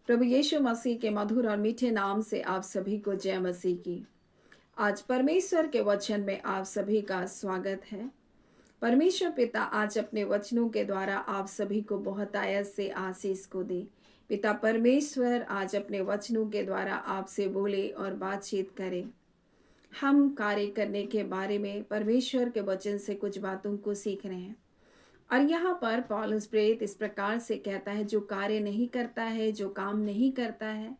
प्रभु यीशु मसीह के मधुर और मीठे नाम से आप सभी को जय मसीह की। आज परमेश्वर के वचन में आप सभी का स्वागत है। परमेश्वर पिता आज अपने वचनों के द्वारा आप सभी को बहुत आयत से आशीष को दे। पिता परमेश्वर आज अपने वचनों के द्वारा आपसे बोले और बातचीत करे। हम कार्य करने के बारे में परमेश्वर के वचन से कुछ बातों को सीख रहे हैं। और यहाँ पर पौलुस प्रेरित इस प्रकार से कहता है, जो कार्य नहीं करता है, जो काम नहीं करता है,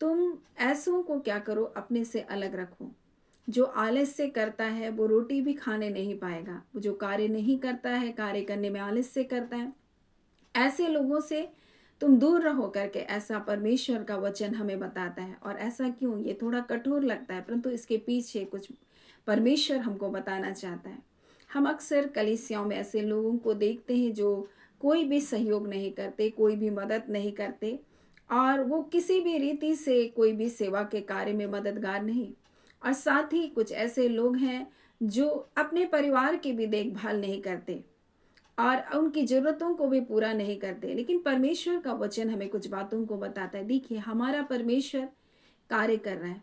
तुम ऐसों को क्या करो, अपने से अलग रखो। जो आलस्य करता है वो रोटी भी खाने नहीं पाएगा। वो जो कार्य नहीं करता है, कार्य करने में आलस्य करता है, ऐसे लोगों से तुम दूर रहो करके ऐसा परमेश्वर का वचन हमें बताता है। और ऐसा क्यों, ये थोड़ा कठोर लगता है, परंतु इसके पीछे कुछ परमेश्वर हमको बताना चाहता है। हम अक्सर कलीसियाओं में ऐसे लोगों को देखते हैं जो कोई भी सहयोग नहीं करते, कोई भी मदद नहीं करते, और वो किसी भी रीति से कोई भी सेवा के कार्य में मददगार नहीं। और साथ ही कुछ ऐसे लोग हैं जो अपने परिवार की भी देखभाल नहीं करते और उनकी ज़रूरतों को भी पूरा नहीं करते। लेकिन परमेश्वर का वचन हमें कुछ बातों को बताता है। देखिए, हमारा परमेश्वर कार्य कर रहा है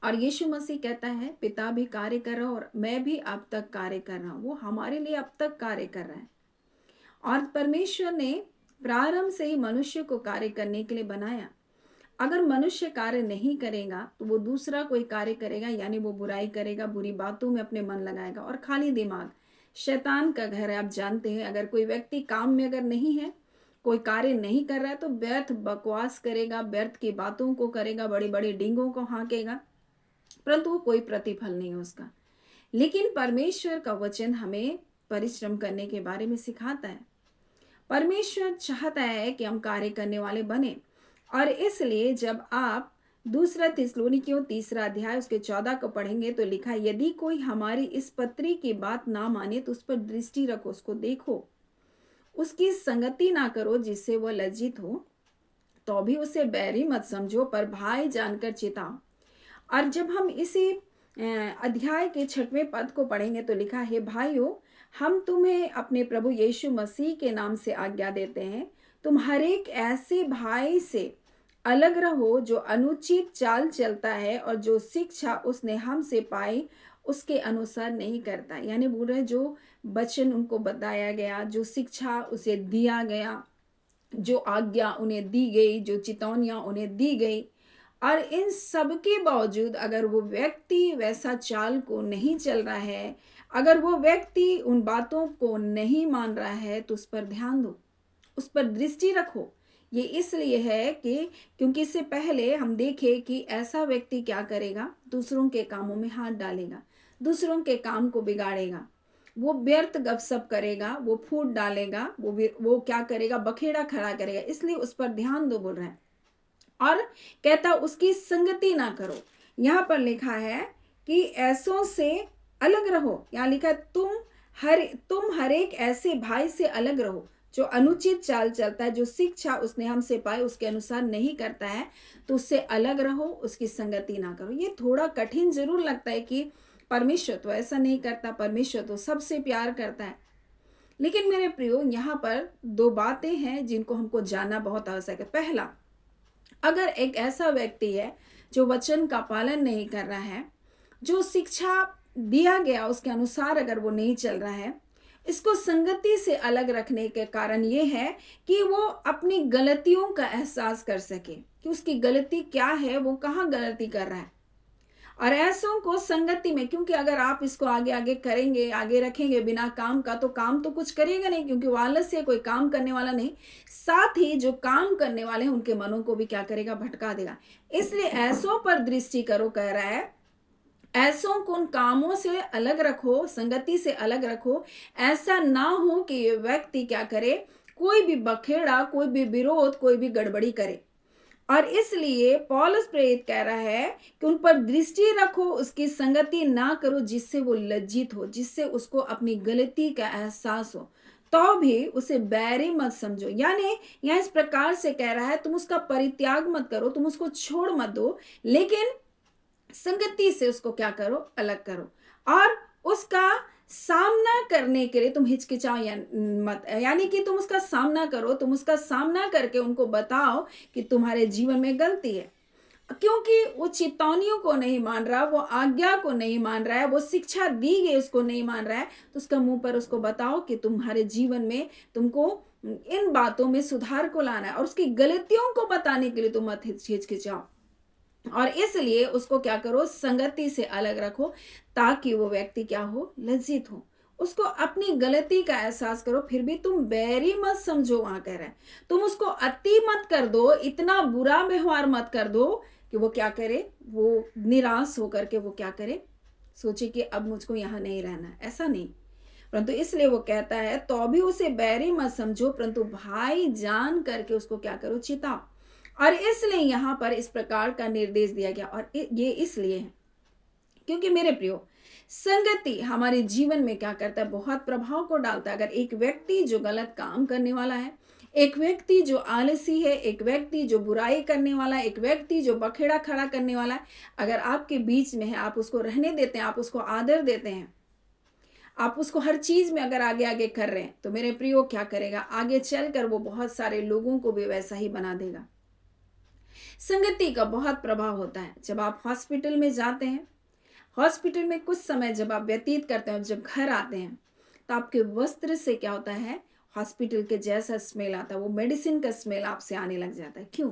और यीशु मसीह कहता है, पिता भी कार्य कर रहा है और मैं भी अब तक कार्य कर रहा हूँ। वो हमारे लिए अब तक कार्य कर रहा है। और परमेश्वर ने प्रारंभ से ही मनुष्य को कार्य करने के लिए बनाया। अगर मनुष्य कार्य नहीं करेगा तो वो दूसरा कोई कार्य करेगा, यानी वो बुराई करेगा, बुरी बातों में अपने मन लगाएगा। और खाली दिमाग शैतान का घर है। आप जानते हैं, अगर कोई व्यक्ति काम में अगर नहीं है, कोई कार्य नहीं कर रहा है, तो व्यर्थ बकवास करेगा, व्यर्थ की बातों को करेगा, बड़ी बड़ी डींगों को हाँकेगा, परंतु वो कोई प्रतिफल नहीं है उसका। लेकिन परमेश्वर का वचन हमें परिश्रम करने के बारे में सिखाता है। परमेश्वर चाहता है कि हम कार्य करने वाले बने। और इसलिए जब आप दूसरा थिस्सलुनीकियों 3 अध्याय उसके 14 को पढ़ेंगे तो लिखा है, यदि कोई हमारी इस पत्री की बात ना माने तो उस पर दृष्टि रखो, उसको देखो, उसकी संगति ना करो जिससे वह लज्जित हो, तो भी उसे बैरी मत समझो पर भाई जानकर चिताओ। और जब हम इसी अध्याय के 6वें पद को पढ़ेंगे तो लिखा है, भाइयों, हम तुम्हें अपने प्रभु यीशु मसीह के नाम से आज्ञा देते हैं, तुम हर एक ऐसे भाई से अलग रहो जो अनुचित चाल चलता है और जो शिक्षा उसने हमसे पाई उसके अनुसार नहीं करता। यानी बोल रहे, जो वचन उनको बताया गया, जो शिक्षा उसे दिया गया, जो आज्ञा उन्हें दी गई, जो चेतावनियां उन्हें दी गई, और इन सब के बावजूद अगर वो व्यक्ति वैसा चाल को नहीं चल रहा है, अगर वो व्यक्ति उन बातों को नहीं मान रहा है, तो उस पर ध्यान दो, उस पर दृष्टि रखो। ये इसलिए है कि क्योंकि इससे पहले हम देखें कि ऐसा व्यक्ति क्या करेगा, दूसरों के कामों में हाथ डालेगा, दूसरों के काम को बिगाड़ेगा, वो व्यर्थ गपशप करेगा, वो फूट डालेगा, वो क्या करेगा, बखेड़ा खड़ा करेगा। इसलिए उस पर ध्यान दो बोल रहे हैं। और कहता उसकी संगति ना करो। यहाँ पर लिखा है कि ऐसों से अलग रहो। यहाँ लिखा है, तुम हर एक ऐसे भाई से अलग रहो जो अनुचित चाल चलता है, जो शिक्षा उसने हमसे पाई उसके अनुसार नहीं करता है, तो उससे अलग रहो, उसकी संगति ना करो। ये थोड़ा कठिन जरूर लगता है कि परमेश्वर तो ऐसा नहीं करता, परमेश्वर तो सबसे प्यार करता है। लेकिन मेरे प्रियो, यहाँ पर 2 बातें हैं जिनको हमको जानना बहुत आवश्यक है। पहला, अगर एक ऐसा व्यक्ति है जो वचन का पालन नहीं कर रहा है, जो शिक्षा दिया गया उसके अनुसार अगर वो नहीं चल रहा है, इसको संगति से अलग रखने के कारण ये है कि वो अपनी गलतियों का एहसास कर सके कि उसकी गलती क्या है, वो कहाँ गलती कर रहा है। और ऐसों को संगति में, क्योंकि अगर आप इसको आगे आगे करेंगे, आगे रखेंगे बिना काम का, तो काम तो कुछ करेगा नहीं, क्योंकि वो आलस से कोई काम करने वाला नहीं। साथ ही जो काम करने वाले हैं उनके मनों को भी क्या करेगा, भटका देगा। इसलिए ऐसों पर दृष्टि करो, कह रहा है, ऐसों को उन कामों से अलग रखो, संगति से अलग रखो। ऐसा ना हो कि ये व्यक्ति क्या करे, कोई भी बखेड़ा, कोई भी विरोध, कोई भी गड़बड़ी करे। और इसलिए पौलुस प्रेरित कह रहा है कि उन पर दृष्टि रखो, उसकी संगति ना करो जिससे वो लज्जित हो, जिससे उसको अपनी गलती का एहसास हो, तो भी उसे बैरी मत समझो। यानी यह इस प्रकार से कह रहा है, तुम उसका परित्याग मत करो, तुम उसको छोड़ मत दो, लेकिन संगति से उसको क्या करो, अलग करो। और उसका सामना करने के लिए तुम हिचकिचाओ या मत, यानी कि तुम उसका सामना करो, तुम उसका सामना करके उनको बताओ कि तुम्हारे जीवन में गलती है। क्योंकि वो चेतावनियों को नहीं मान रहा, वो आज्ञा को नहीं मान रहा है, वो शिक्षा दी गई उसको नहीं मान रहा है, तो उसका मुंह पर उसको बताओ कि तुम्हारे जीवन में तुमको इन बातों में सुधार को लाना है, और उसकी गलतियों को बताने के लिए तुम मत हिचकिचाओ। और इसलिए उसको क्या करो, संगति से अलग रखो, ताकि वो व्यक्ति क्या हो, लज्जित हो। उसको अपनी गलती का एहसास करो, फिर भी तुम बैरी मत समझो। वहां कह रहे हैं तुम उसको अति मत कर दो, इतना बुरा व्यवहार मत कर दो कि वो क्या करे, वो निराश होकर के वो क्या करे, सोचे कि अब मुझको यहाँ नहीं रहना है। ऐसा नहीं, परंतु इसलिए वो कहता है तो भी उसे बैरी मत समझो, परंतु भाई जान करके उसको क्या करो, चिताओ। और इसलिए यहाँ पर इस प्रकार का निर्देश दिया गया, और ये इसलिए है क्योंकि मेरे प्रियो, संगति हमारे जीवन में क्या करता है, बहुत प्रभाव को डालता है। अगर एक व्यक्ति जो गलत काम करने वाला है, एक व्यक्ति जो आलसी है, एक व्यक्ति जो बुराई करने वाला है, एक व्यक्ति जो बखेड़ा खड़ा करने वाला है, अगर आपके बीच में है, आप उसको रहने देते हैं, आप उसको आदर देते हैं, आप उसको हर चीज में अगर आगे आगे कर रहे हैं, तो मेरे प्रियो क्या करेगा, आगे चलकर वो बहुत सारे लोगों को भी वैसा ही बना देगा। संगति का बहुत प्रभाव होता है। जब आप हॉस्पिटल में जाते हैं, हॉस्पिटल में कुछ समय जब आप व्यतीत करते हैं, जब घर आते हैं, तो आपके वस्त्र से क्या होता है, हॉस्पिटल के जैसा स्मेल आता है, वो मेडिसिन का स्मेल आपसे आने लग जाता है। क्यों?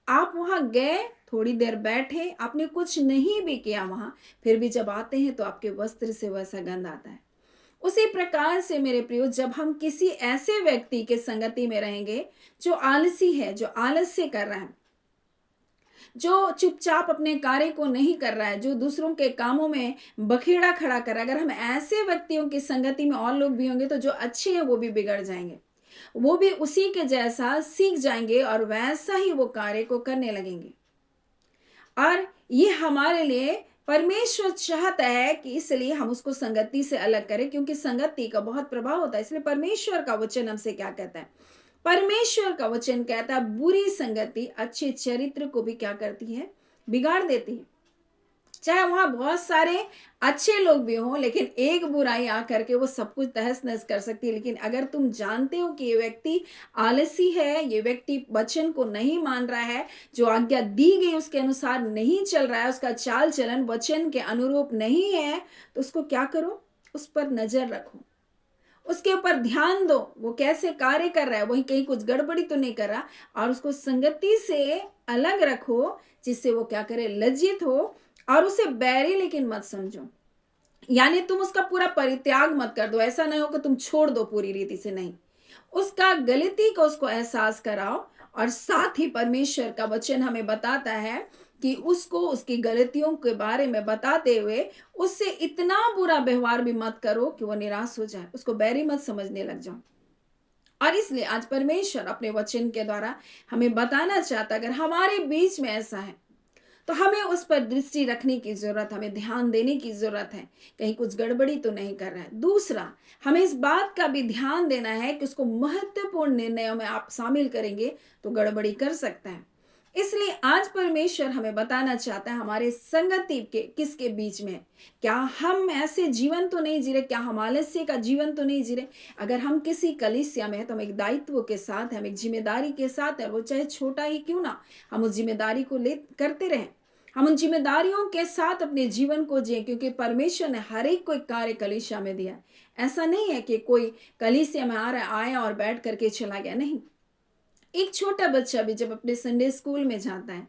आप वहां गए, थोड़ी देर बैठे, आपने कुछ नहीं भी किया वहां, फिर भी जब आते हैं तो आपके वस्त्र से वैसा गंध आता है। उसी प्रकार से मेरे प्रियो, जब हम किसी ऐसे व्यक्ति के संगति में रहेंगे जो आलसी है, जो आलस्य कर रहा है, जो चुपचाप अपने कार्य को नहीं कर रहा है, जो दूसरों के कामों में बखेड़ा खड़ा कर रहा है, अगर हम ऐसे व्यक्तियों की संगति में और लोग भी होंगे, तो जो अच्छे हैं वो भी बिगड़ जाएंगे, वो भी उसी के जैसा सीख जाएंगे और वैसा ही वो कार्य को करने लगेंगे। और ये हमारे लिए परमेश्वर चाहता है कि इसलिए हम उसको संगति से अलग करें, क्योंकि संगति का बहुत प्रभाव होता है। इसलिए परमेश्वर का वचन हमसे क्या कहता है, परमेश्वर का वचन कहता है बुरी संगति अच्छे चरित्र को भी क्या करती है, बिगाड़ देती है। चाहे वहां बहुत सारे अच्छे लोग भी हों, लेकिन एक बुराई आकर के वो सब कुछ तहस नहस कर सकती है। लेकिन अगर तुम जानते हो कि ये व्यक्ति आलसी है, ये व्यक्ति वचन को नहीं मान रहा है, जो आज्ञा दी गई उसके अनुसार नहीं चल रहा है, उसका चाल चलन वचन के अनुरूप नहीं है, तो उसको क्या करो, उस पर नजर रखो, उसके ऊपर ध्यान दो, वो कैसे कार्य कर रहा है, वही कहीं कुछ गड़बड़ी तो नहीं कर रहा, और उसको संगति से अलग रखो, जिससे वो क्या करे, लज्जित हो, और उसे बैरी लेकिन मत समझो। यानी तुम उसका पूरा परित्याग मत कर दो, ऐसा नहीं हो कि तुम छोड़ दो पूरी रीति से, नहीं, उसका गलती को उसको एहसास कराओ। और साथ ही परमेश्वर का वचन हमें बताता है कि उसको उसकी गलतियों के बारे में बताते हुए उससे इतना बुरा व्यवहार भी मत करो कि वो निराश हो जाए, उसको बैरी मत समझने लग जाओ। और इसलिए आज परमेश्वर अपने वचन के द्वारा हमें बताना चाहता है, अगर हमारे बीच में ऐसा है तो हमें उस पर दृष्टि रखने की जरूरत, हमें ध्यान देने की जरूरत है, कहीं कुछ गड़बड़ी तो नहीं कर रहा है। दूसरा, हमें इस बात का भी ध्यान देना है कि उसको महत्वपूर्ण निर्णयों में आप शामिल करेंगे तो गड़बड़ी कर सकता है। इसलिए आज परमेश्वर हमें बताना चाहता है हमारे संगति के किसके बीच में है। क्या हम ऐसे जीवन तो नहीं जी रहे, क्या हम आलस्य का जीवन तो नहीं जी रहे। अगर हम किसी कलीसिया में है तो हम एक दायित्व के साथ है, हम एक जिम्मेदारी के साथ है, वो चाहे छोटा ही क्यों ना, हम उस जिम्मेदारी को ले करते रहें, हम उन जिम्मेदारियों के साथ अपने जीवन को जिए, क्योंकि परमेश्वर ने हर एक को एक कार्य कलीसिया में दिया है। ऐसा नहीं है कि कोई कलीसिया में आ रहा है, आया और बैठ करके चला गया, नहीं। एक छोटा बच्चा भी जब अपने संडे स्कूल में जाता है,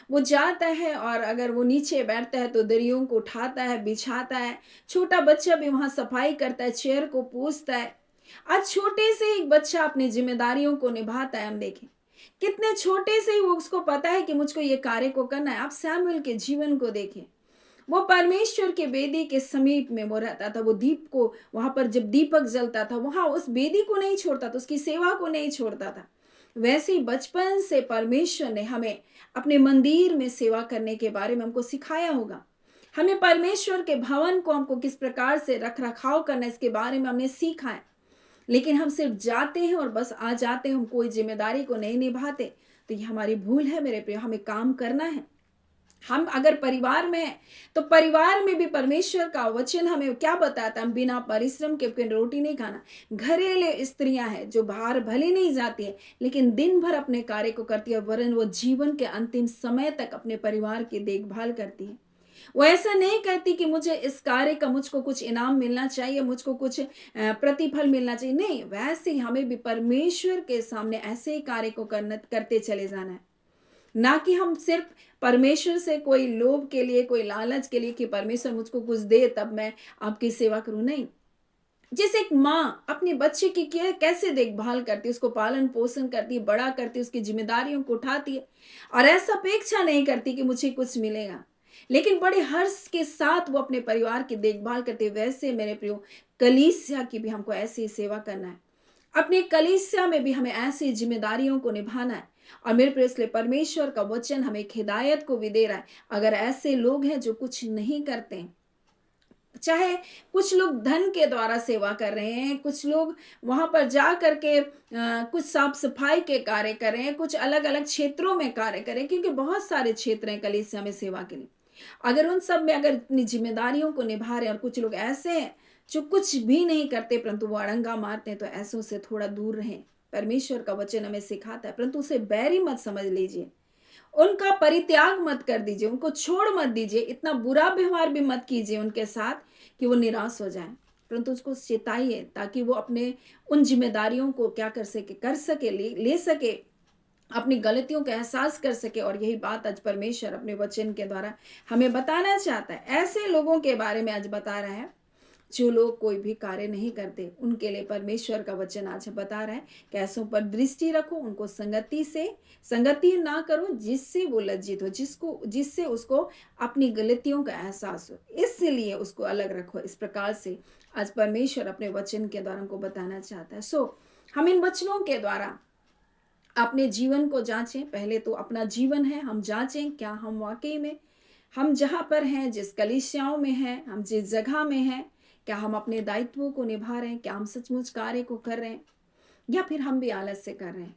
वो जाता है और अगर वो नीचे बैठता है तो दरियों को उठाता है, बिछाता है। छोटा बच्चा भी वहां सफाई करता है, चेयर को पूछता है। आज छोटे से एक बच्चा अपनी जिम्मेदारियों को निभाता है। हम देखें कितने छोटे से ही वो, उसको पता है कि मुझको ये कार्य को करना है। आप सैमुएल के जीवन को देखें, वो परमेश्वर के वेदी के समीप में वो रहता था, वो दीप को वहां पर जब दीपक जलता था वहां उस वेदी को नहीं छोड़ता था, उसकी सेवा को नहीं छोड़ता था। वैसे ही बचपन से परमेश्वर ने हमें अपने मंदिर में सेवा करने के बारे में हमको सिखाया होगा। हमें परमेश्वर के भवन को हमको किस प्रकार से रख रखाव करना है, इसके बारे में हमने सीखा है। लेकिन हम सिर्फ जाते हैं और बस आ जाते हैं, हम कोई जिम्मेदारी को नहीं निभाते, तो ये हमारी भूल है मेरे प्रिय। हमें काम करना है, हम अगर परिवार में हैं, तो परिवार में भी परमेश्वर का वचन हमें क्या बताता है? हम बिना परिश्रम के कोई रोटी नहीं खाना। घरेलू स्त्रियाँ हैं, जो बाहर भले नहीं जाती हैं, लेकिन दिन भर अपने कार्य को करती है, वरन वो जीवन के अंतिम समय तक अपने परिवार की देखभाल करती है। वो ऐसा नहीं करती कि मुझे इस कार्य का मुझको कुछ इनाम मिलना चाहिए, मुझको कुछ प्रतिफल मिलना चाहिए। नहीं, वैसे ही हमें भी परमेश्वर के सामने ऐसे ही कार्य को करते चले जाना है। ना कि हम सिर्फ परमेश्वर से कोई लोभ के लिए, कोई लालच के लिए कि परमेश्वर मुझको कुछ दे तब मैं आपकी सेवा करूँ, नहीं। जैसे एक माँ अपने बच्चे की कैसे देखभाल करती है, उसको पालन-पोषण करती है, बड़ा करती है, उसकी ज़िम्मेदारियों को उठाती है और ऐसा अपेक्षा नहीं करती कि मुझे कुछ मिलेगा। लेकिन बड़े हर्ष के साथ वो अपने परिवार की देखभाल करती है। वैसे मेरे प्रियो, कलीसिया की भी हमको ऐसे ही सेवा करना है। अपने कलीसिया में भी हमें ऐसी ज़िम्मेदारियों को निभाना है। और मेरे प्रिय, इसलिए परमेश्वर का वचन हमें एक हिदायत को भी दे रहा है। अगर ऐसे लोग हैं जो कुछ नहीं करते हैं, चाहे कुछ लोग धन के द्वारा सेवा कर रहे हैं, कुछ लोग वहाँ पर जा कर के कुछ साफ-सफाई के कार्य कर रहे हैं, कुछ अलग-अलग क्षेत्रों में कार्य कर रहे हैं, क्योंकि बहुत सारे क्षेत्र हैं कलीसिया में सेवा के लिए। अगर उन सब में अगर अपनी ज़िम्मेदारियों को निभा रहे हैं और कुछ लोग ऐसे हैं, जो कुछ भी नहीं करते परंतु वो अड़ंगा मारते हैं, तो ऐसों से थोड़ा दूर रहें। परमेश्वर का वचन हमें सिखाता है, परंतु उसे बैरी मत समझ लीजिए। उनका परित्याग मत कर दीजिए, उनको छोड़ मत दीजिए, इतना बुरा व्यवहार भी मत कीजिए उनके साथ कि वो निराश हो जाएँ। परंतु उसको चिताइए ताकि वो अपने उन ज़िम्मेदारियों को क्या कर सके, ले सके, अपनी गलतियों का एहसास कर सके। और यही बात आज परमेश्वर अपने वचन के द्वारा हमें बताना चाहता है। ऐसे लोगों के बारे में आज बता रहा है, जो लोग कोई भी कार्य नहीं करते, उनके लिए परमेश्वर का वचन आज बता रहा है कि ऐसों पर दृष्टि रखो, उनको संगति ना करो जिससे वो लज्जित हो, जिससे उसको अपनी गलतियों का एहसास हो, इसलिए उसको अलग रखो। इस प्रकार से आज परमेश्वर अपने वचन के द्वारा हमको बताना चाहता है। हम इन वचनों के द्वारा अपने जीवन को जांचें। पहले तो अपना जीवन है, हम जांचें क्या हम वाकई में, हम जहाँ पर हैं, जिस कलीसियाओं में हैं, हम जिस जगह में हैं, क्या हम अपने दायित्वों को निभा रहे हैं, क्या हम सचमुच कार्य को कर रहे हैं, या फिर हम भी आलस से कर रहे हैं।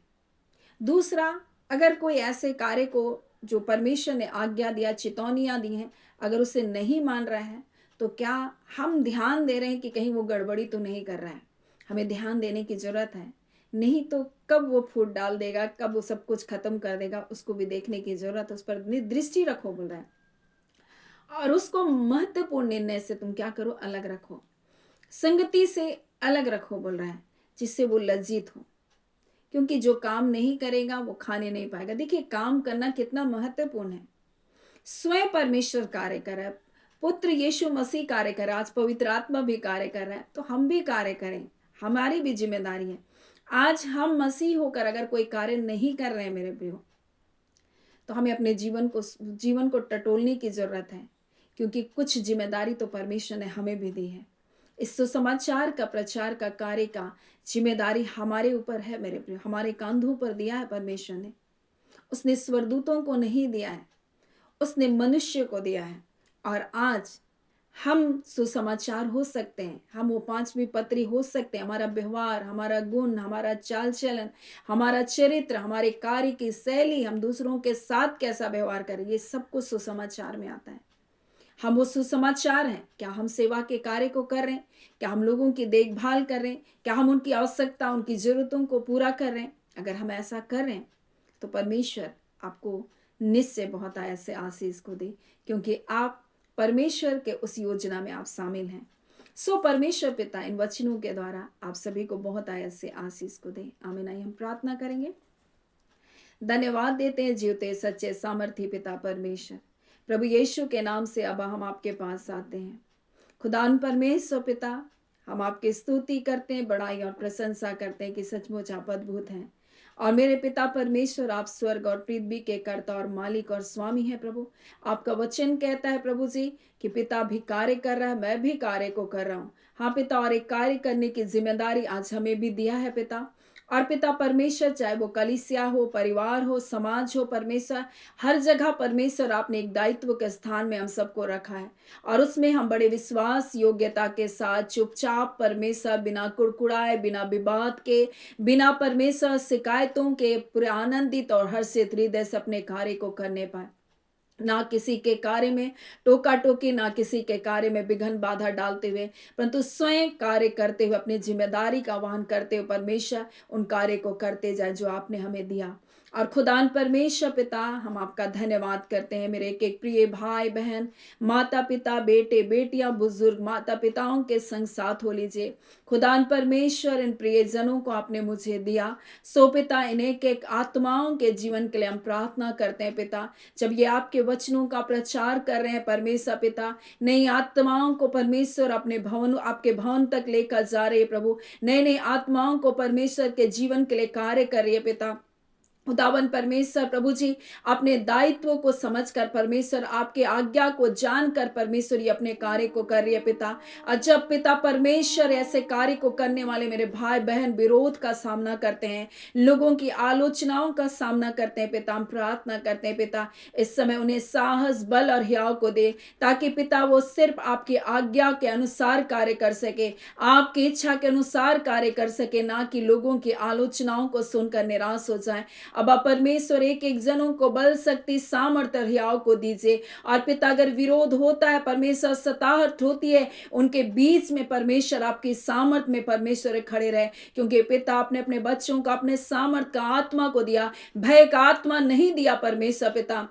दूसरा, अगर कोई ऐसे कार्य को जो परमेश्वर ने आज्ञा दिया, चेतावनियाँ दी हैं, अगर उसे नहीं मान रहा है, तो क्या हम ध्यान दे रहे हैं कि कहीं वो गड़बड़ी तो नहीं कर रहा है? हमें ध्यान देने की ज़रूरत है। नहीं तो कब वो फूट डाल देगा, कब वो सब कुछ खत्म कर देगा, उसको भी देखने की ज़रूरत है। उस पर दृष्टि रखो बोल रहा है। और उसको महत्वपूर्ण निर्णय से तुम क्या करो, अलग रखो। संगति से अलग रखो बोल रहा है, जिससे वो लज्जित हो। क्योंकि जो काम नहीं करेगा वो खाने नहीं पाएगा। देखिए, काम करना कितना महत्वपूर्ण है। स्वयं परमेश्वर कार्य कर रहा है, पुत्र यीशु मसीह कार्य कर रहा है, आज पवित्र आत्मा भी कार्य कर रहा है, तो हम भी कार्य करें। हमारी भी जिम्मेदारी है। आज हम मसीह होकर अगर कोई कार्य नहीं कर रहे हैं मेरे प्रियो, तो हमें अपने जीवन को टटोलने की जरूरत है। क्योंकि कुछ जिम्मेदारी तो परमेश्वर ने हमें भी दी है। इस सुसमाचार का प्रचार का कार्य का जिम्मेदारी हमारे ऊपर है मेरे प्रियो, हमारे कंधों पर दिया है परमेश्वर ने। उसने स्वर्गदूतों को नहीं दिया है, उसने मनुष्य को दिया है। और आज हम सुसमाचार हो सकते हैं, हम वो पांचवी पत्री हो सकते हैं। हमारा व्यवहार, हमारा गुण, हमारा चाल चलन, हमारा चरित्र, हमारे कार्य की शैली, हम दूसरों के साथ कैसा व्यवहार करें, ये सब कुछ सुसमाचार में आता है। हम वो सुसमाचार हैं। क्या हम सेवा के कार्य को कर रहे हैं? क्या हम लोगों की देखभाल कर रहे हैं? क्या हम उनकी आवश्यकता, उनकी ज़रूरतों को पूरा कर रहे हैं? अगर हम ऐसा कर रहे हैं, तो परमेश्वर आपको निश्चय बहुत ऐसे आशीष को दे, क्योंकि आप परमेश्वर के उस योजना में आप शामिल हैं। परमेश्वर पिता इन वचनों के द्वारा आप सभी को बहुत ऐसे आशीष को दे। आमीन। आइए हम प्रार्थना करेंगे। धन्यवाद देते हैं जीवते सच्चे सामर्थी पिता परमेश्वर, प्रभु यीशु के नाम से अब हम आपके पास आते हैं। खुदान परमेश्वर पिता, हम आपकी स्तुति करते हैं, बड़ाई और प्रशंसा करते हैं कि सचमुच आप अद्भुत हैं। और मेरे पिता परमेश्वर, आप स्वर्ग और पृथ्वी के कर्ता और मालिक और स्वामी हैं प्रभु। आपका वचन कहता है प्रभु जी कि पिता भी कार्य कर रहा है, मैं भी कार्य को कर रहा हूँ। हाँ पिता, और एक कार्य करने की जिम्मेदारी आज हमें भी दिया है पिता। और पिता परमेश्वर, चाहे वो कलीसिया हो, परिवार हो, समाज हो, परमेश्वर हर जगह परमेश्वर आपने एक दायित्व के स्थान में हम सबको रखा है। और उसमें हम बड़े विश्वास योग्यता के साथ चुपचाप परमेश्वर, बिना कुड़कुड़ाए, बिना विवाद के, बिना परमेश्वर शिकायतों के, पूरे आनंदित और हर्षित हृदय से अपने कार्य को करने पाए। ना किसी के कार्य में टोका टोकी, ना किसी के कार्य में विघन बाधा डालते हुए, परंतु स्वयं कार्य करते हुए, अपनी जिम्मेदारी का वहन करते हुए परमेश्वर उन कार्य को करते जाए जो आपने हमें दिया। और खुदान परमेश्वर पिता, हम आपका धन्यवाद करते हैं। मेरे एक एक प्रिय भाई बहन, माता पिता, बेटे बेटियां, बुजुर्ग माता पिताओं के संग साथ हो लीजिए। खुदान परमेश्वर, इन प्रियजनों को आपने मुझे दिया, सो पिता इन एक एक आत्माओं के जीवन के लिए हम प्रार्थना करते हैं पिता। जब ये आपके वचनों का प्रचार कर रहे हैं परमेश्वर पिता, नई आत्माओं को परमेश्वर अपने भवन, आपके भवन तक लेकर जा रहे हैं प्रभु। नए नए आत्माओं को परमेश्वर के जीवन के लिए कार्य कर रही है पिता। खुदावन परमेश्वर प्रभु जी, अपने दायित्व को समझकर परमेश्वर, आपके आज्ञा को जानकर परमेश्वर ये अपने कार्य को कर रही है पिता। और जब पिता परमेश्वर ऐसे कार्य को करने वाले मेरे भाई बहन विरोध का सामना करते हैं, लोगों की आलोचनाओं का सामना करते हैं पिता, हम प्रार्थना करते हैं पिता, इस समय उन्हें साहस, बल और हियाव को दे, ताकि पिता वो सिर्फ आपकी आज्ञा के अनुसार कार्य कर सके, आपकी इच्छा के अनुसार कार्य कर सके, ना कि लोगों की आलोचनाओं को सुनकर निराश हो जाए। अब आप परमेश्वर एक एक जनों को बल, शक्ति, सामर्थ्य और हियाव को दीजिए। और पिता, अगर विरोध होता है परमेश्वर, सताहट होती है उनके बीच में परमेश्वर, आपकी सामर्थ्य में परमेश्वर खड़े रहे, क्योंकि पिता आपने अपने बच्चों को अपने सामर्थ्य का आत्मा को दिया, भय का आत्मा नहीं दिया परमेश्वर पिता।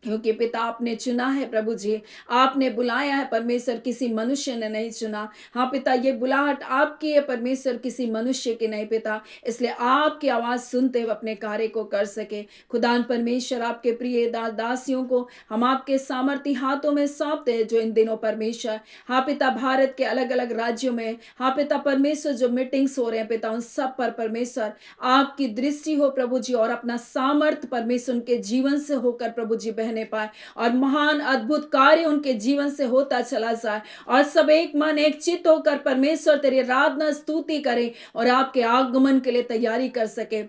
क्योंकि पिता आपने चुना है प्रभु जी, आपने बुलाया है परमेश्वर, किसी मनुष्य ने नहीं चुना। हाँ पिता, ये बुलाहट आपकी है परमेश्वर, किसी मनुष्य की नहीं पिता। इसलिए आपकी आवाज सुनते हुए अपने कार्य को कर सके। खुदान परमेश्वर, आपके प्रिय दासियों को हम आपके सामर्थी हाथों में सौंपते हैं, जो इन दिनों परमेश्वर, हाँ पिता, भारत के अलग अलग राज्यों में, हाँ पिता परमेश्वर, जो मीटिंग्स हो रहे हैं पिता, उन सब पर परमेश्वर आपकी दृष्टि हो प्रभु जी, और अपना सामर्थ्य परमेश्वर उनके जीवन से होकर प्रभु जी बहने पाए, और महान अद्भुत कार्य उनके जीवन से होता चला जाए, और सब एक मन एक चित्त होकर परमेश्वर तेरी आराधना स्तुति करें, और आपके आगमन के लिए तैयारी कर सके।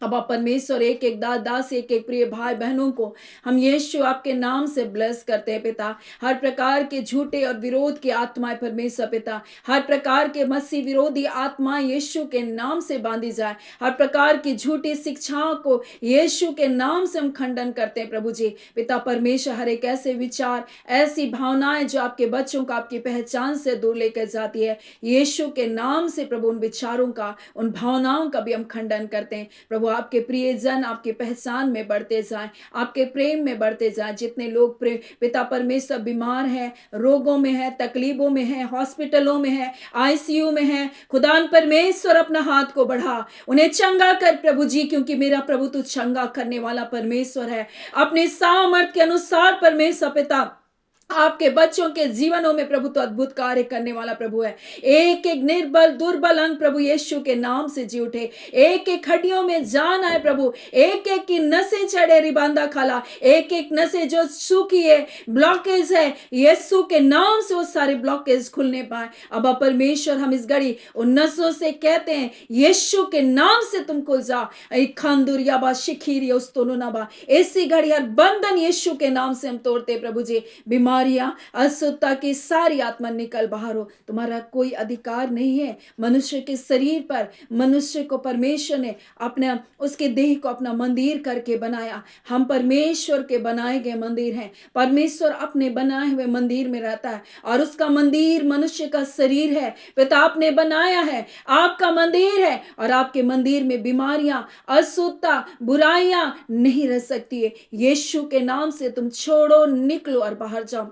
अब आप परमेश्वर, एक एक दास, एक एक प्रिय भाई बहनों को हम यीशु आपके नाम से ब्लेस करते हैं पिता। हर प्रकार के झूठे और विरोध की आत्माएं परमेश्वर पिता, हर प्रकार के मसीह विरोधी आत्माएं यीशु के नाम से बांधी जाए। हर प्रकार की झूठी शिक्षाओं को यीशु के नाम से हम खंडन करते हैं प्रभु जी पिता परमेश्वर। हर एक ऐसे विचार, ऐसी भावनाएं जो आपके बच्चों को आपकी पहचान से दूर लेकर जाती है, यीशु के नाम से प्रभु उन विचारों का, उन भावनाओं का भी हम खंडन करते हैं प्रभु। आपके प्रियजन आपकी पहचान में बढ़ते जाएं, आपके प्रेम में बढ़ते जाएं। जितने लोग पिता परमेश्वर बीमार हैं, रोगों में है, तकलीफों में है, हॉस्पिटलों में है, आईसीयू में है, खुदान परमेश्वर अपना हाथ को बढ़ा, उन्हें चंगा कर प्रभु जी, क्योंकि मेरा प्रभु तू चंगा करने वाला परमेश्वर है। अपने सामर्थ्य के अनुसार परमेश्वर पिता आपके बच्चों के जीवनों में प्रभु तो अद्भुत कार्य करने वाला प्रभु है। एक एक निर्बल दुर्बल अंग प्रभु यीशु के नाम से जी उठे, एक एक हड्डियों में जान आए प्रभु, एक एक की नसें चढ़े रिबांदा खाला, एक एक नसें जो सूखी है, ब्लॉकेज है, यीशु के नाम से वो सारे ब्लॉकेज खुलने पाए। अब परमेश्वर, हम इस घड़ी उन नसों से कहते हैं यीशु के नाम से तुम खुल जा। खांदुरिया बा शिखीरी उस्तोनुनाबा, इसी घड़ी हर बंधन यीशु के नाम से हम तोड़ते प्रभु जी। बीमारियां, असुरता की सारी आत्मा निकल बाहर हो। तुम्हारा कोई अधिकार नहीं है मनुष्य के शरीर पर। मनुष्य को परमेश्वर ने अपना, उसके देह को अपना मंदिर करके बनाया। हम परमेश्वर के बनाए गए मंदिर हैं। परमेश्वर अपने बनाए हुए मंदिर में रहता है, और उसका मंदिर मनुष्य का शरीर है। पिता आपने बनाया है, आपका मंदिर है, और आपके मंदिर में बीमारियां, अशुद्धता, बुराइयां नहीं रह सकती है। यीशु के नाम से तुम छोड़ो, निकलो और बाहर जाओ।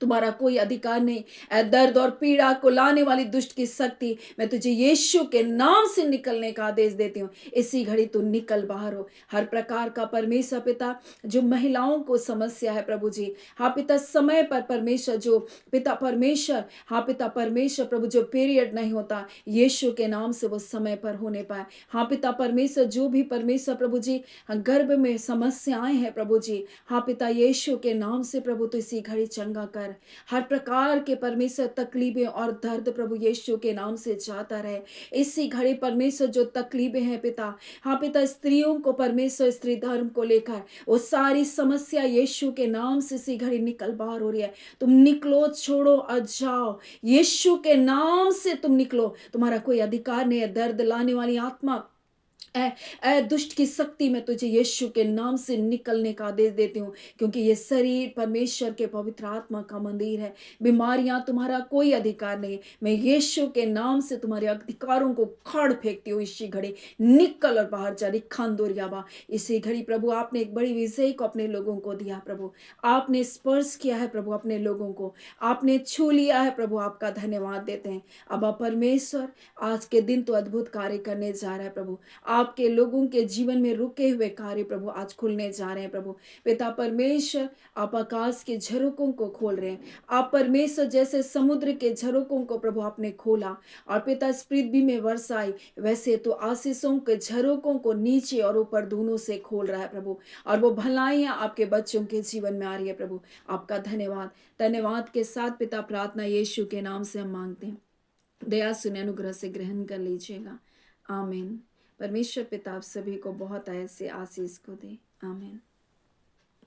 तुम्हारा कोई अधिकार नहीं। दर्द और पीड़ा को लाने वाली दुष्ट की शक्ति, मैं तुझे यीशु के नाम से निकलने का आदेश देती हूँ। इसी घड़ी तू निकल बाहर हो। हर प्रकार का परमेश्वर पिता, जो महिलाओं को समस्या है प्रभु जी, हाँ पिता, समय पर परमेश्वर, जो पिता परमेश्वर, हाँ पिता परमेश्वर प्रभु, जो पीरियड नहीं होता, यीशु के नाम से वो समय पर होने पाए। हाँ पिता परमेश्वर, जो भी परमेश्वर प्रभु जी गर्भ में समस्याएं हैं प्रभु जी, हाँ पिता यीशु के नाम से प्रभु तो इसी घड़ी चंगा कर। हर प्रकार के परमेश्वर तकलीफें और दर्द प्रभु यीशु के नाम से जाता रहे। इसी घड़ी परमेश्वर जो तकलीफें हैं पिता, हाँ पिता, स्त्रियों को परमेश्वर स्त्री धर्म को लेकर वो सारी समस्या यीशु के नाम से इसी घड़ी निकल बाहर हो रही है। तुम निकलो, छोड़ो और जाओ। यीशु के नाम से तुम निकलो। तुम्हारा कोई अधिकार नहीं है। दर्द लाने वाली आत्मा, दुष्ट की शक्ति मैं तुझे यीशु के नाम से निकलने का आदेश देती हूँ, क्योंकि ये शरीर परमेश्वर के पवित्र आत्मा का मंदिर है। बीमारियां तुम्हारा कोई अधिकार नहीं। मैं यीशु के नाम से तुम्हारे अधिकारों को उखाड़ फेंकती हूँ। इसी घड़ी निकल और बाहर जा रही खानदोरियाबा। इसी घड़ी प्रभु आपने एक बड़ी विजय को अपने लोगों को दिया। प्रभु आपने स्पर्श किया है। प्रभु अपने लोगों को आपने छू लिया है। प्रभु आपका धन्यवाद देते हैं। अब परमेश्वर आज के दिन तो अद्भुत कार्य करने जा रहा है। प्रभु आपके लोगों के जीवन में रुके हुए कार्य प्रभु आज खुलने जा रहे हैं। प्रभु पिता परमेश्वर आप आकाश के झरोकों को खोल रहे हैं। आप परमेश्वर जैसे समुद्र के झरोकों को प्रभु आपने खोला और पिता इस पृथ्वी में वर्षा आई, वैसे तो आशीषों के झरोकों को नीचे और ऊपर दोनों से खोल रहा है प्रभु। और वो भलाइयां आपके बच्चों के जीवन में आ रही है। प्रभु आपका धन्यवाद। धन्यवाद के साथ पिता प्रार्थना यीशु के नाम से हम मांगते हैं। दया सुने अनुग्रह से ग्रहण कर लीजिएगा। आमीन। परमेश्वर पिता आप सभी को बहुत ऐसे आशीष को दे। आमीन।